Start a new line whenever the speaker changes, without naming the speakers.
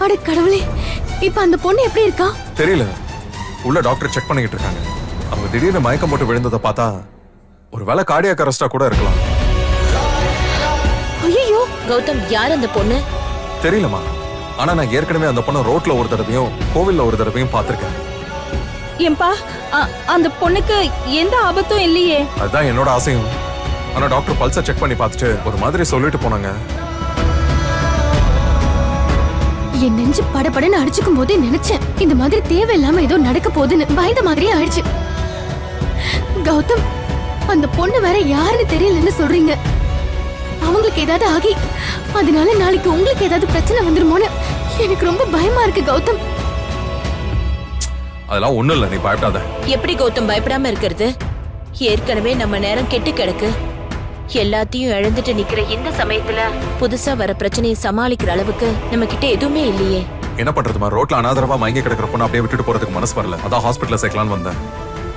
அட கடவுளே, இப்ப அந்த பொண்ணு எப்படி இருக்கா?
தெரியல, உள்ள டாக்டர் செக் பண்ணிக்கிட்டு இருக்காங்க. அவங்க திடீர்னு மயக்கம் போட்டு விழுந்ததை பார்த்தா ஒருவேளை கார்டியாக் அரெஸ்டா கூட இருக்கலாம்.
ஐயோ
கௌதம், யார் அந்த பொண்ணு?
தெரியலமா, ஆனா நான் ஏற்கனவே அந்த பொண்ணை ரோட்ல ஒரு தடவையும் கோவில்ல ஒரு தடவையும் பார்த்திருக்கேன்.
ஏம்பா, அந்த பொண்ணுக்கு எந்த ஆபத்தும் இல்லையே?
அதுதான் என்னோட ஆசையும். ஆனா டாக்டர் பல்ஸை செக் பண்ணி பார்த்துட்டு ஒரு மாதிரி சொல்லிட்டு போனாங்க.
என் நெஞ்சு படபடன்னு அடிச்சுக்கும் போதே நினைச்சேன் இந்த மாதிரி தேவையில்லாம ஏதோ நடக்க போகுதுன்னு. பயந்த மாதிரியே ஆயிடுச்சு. கௌதம், அந்த பொண்ணு வேற யாருன்னு தெரியலன்னு சொல்றீங்க. அவங்களுக்கு ஏதாவது ஆகி அதனால நாளைக்கு உங்களுக்கு ஏதாவது பிரச்சனை வந்துருமோன்னு எனக்கு ரொம்ப பயமா இருக்கு கௌதம்.
அதெல்லாம் ஒண்ணும் இல்ல, நீ பயப்படாத.
எப்படி கௌதம் பயப்படாம இருக்கிறது? ஏற்கனவே நம்ம நேரம் கெட்டு கிடக்கு. எல்லாத்தையும் இழந்துட்டு நிக்கிற இந்த சமயத்துல புதுசா வர பிரச்சனையை சமாளிக்கிற அளவுக்கு நம்ம கிட்ட எதுவுமே இல்லையே.
என்ன பண்றதுமா, ரோட்ல அனாதரவா மயங்கி கிடக்கிற பொண்ணு அப்படியே விட்டுட்டு போறதுக்கு மனசு வரல. அதான் ஹாஸ்பிட்டல்ல சேர்க்கலான்னு வந்தேன்.